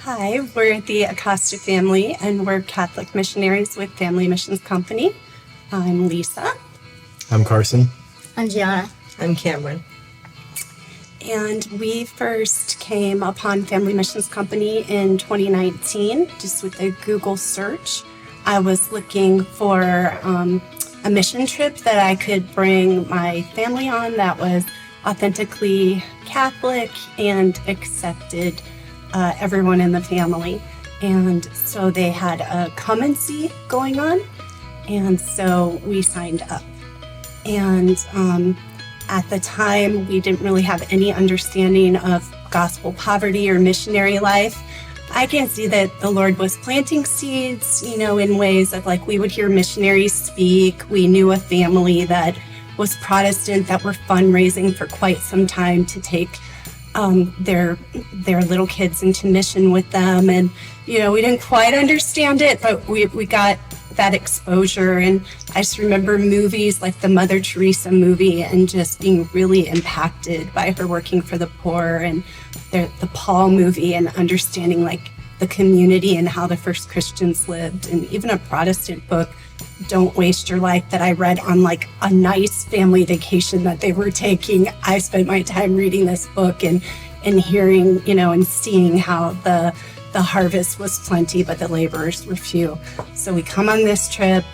Hi, we're the Acosta family, and we're Catholic missionaries with Family Missions Company. I'm Lisa. I'm Carson. I'm Gianna. I'm Cameron. And we first came upon Family Missions Company in 2019, just with a Google search. I was looking for a mission trip that I could bring my family on that was authentically Catholic and accepted everyone in the family. And so they had a come and see going on. And so we signed up. And at the time, we didn't really have any understanding of gospel poverty or missionary life. I can see that the Lord was planting seeds, in ways of we would hear missionaries speak. We knew a family that was Protestant that were fundraising for quite some time to take their little kids into mission with them. And, we didn't quite understand it, but we got that exposure. And I just remember movies like the Mother Teresa movie and just being really impacted by her working for the poor, and the Paul movie and understanding the community and how the first Christians lived. And even a Protestant book, Don't Waste Your Life, that I read on a nice family vacation that they were taking. I spent my time reading this book and hearing, and seeing how the harvest was plenty, but the laborers were few. So we come on this trip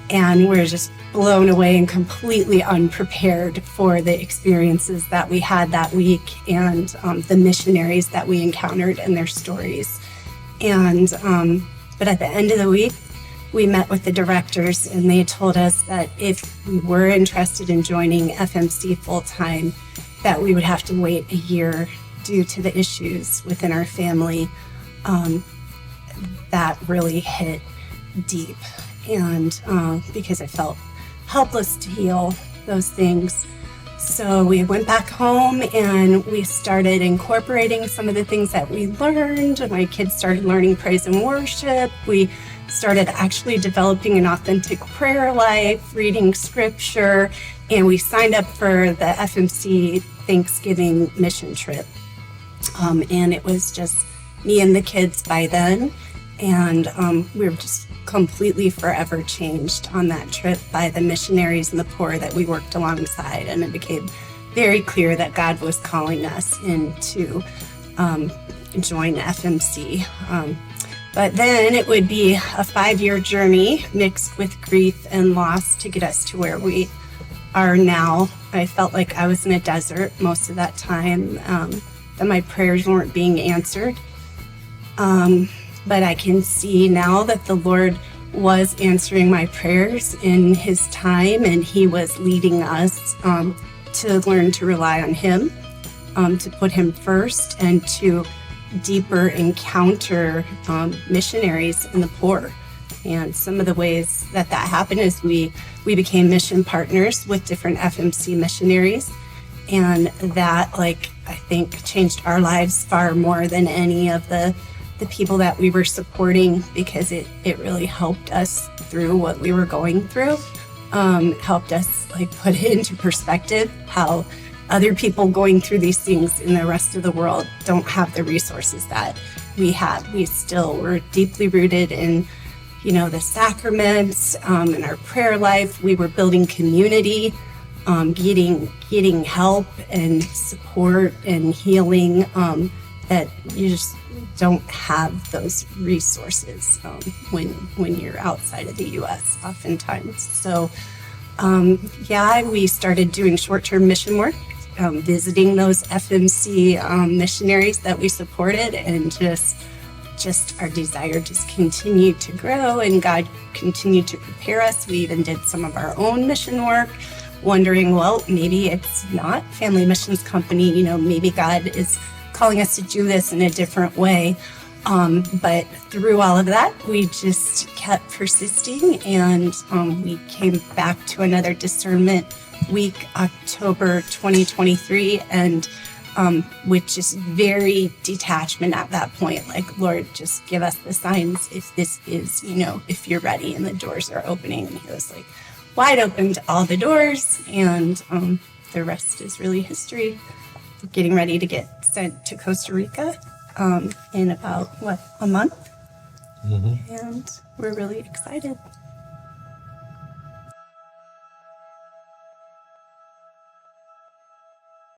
and we're just blown away and completely unprepared for the experiences that we had that week and the missionaries that we encountered and their stories. And but at the end of the week, we met with the directors and they told us that if we were interested in joining FMC full-time, that we would have to wait a year due to the issues within our family. That really hit deep, and because I felt helpless to heal those things. So we went back home and we started incorporating some of the things that we learned. My kids started learning praise and worship. We started actually developing an authentic prayer life, reading scripture, and we signed up for the FMC Thanksgiving mission trip. And it was just me and the kids by then. And we were just completely forever changed on that trip by the missionaries and the poor that we worked alongside. And it became very clear that God was calling us in to join FMC. But then it would be a 5-year journey mixed with grief and loss to get us to where we are now. I felt like I was in a desert most of that time, that my prayers weren't being answered. But I can see now that the Lord was answering my prayers in His time, and He was leading us to learn to rely on Him, to put Him first, and to deeper encounter missionaries and the poor. And some of the ways that happened is we became mission partners with different FMC missionaries. And that, I think, changed our lives far more than any of the people that we were supporting, because it really helped us through what we were going through. Helped us put it into perspective how other people going through these things in the rest of the world don't have the resources that we have. We still were deeply rooted in, the sacraments, in our prayer life. We were building community, getting help and support and healing, that you just don't have those resources when you're outside of the U.S. oftentimes. So, we started doing short-term mission work, visiting those FMC missionaries that we supported, and just our desire just continued to grow, and God continued to prepare us. We even did some of our own mission work, wondering, well, maybe it's not Family Missions Company, maybe God is calling us to do this in a different way. But through all of that, we just kept persisting, and we came back to another discernment week, October 2023, and with just very detachment at that point, Lord, just give us the signs if this is, if you're ready, and the doors are opening. And He was wide open to all the doors, and the rest is really history. Getting ready to get sent to Costa Rica in about, a month? And we're really excited.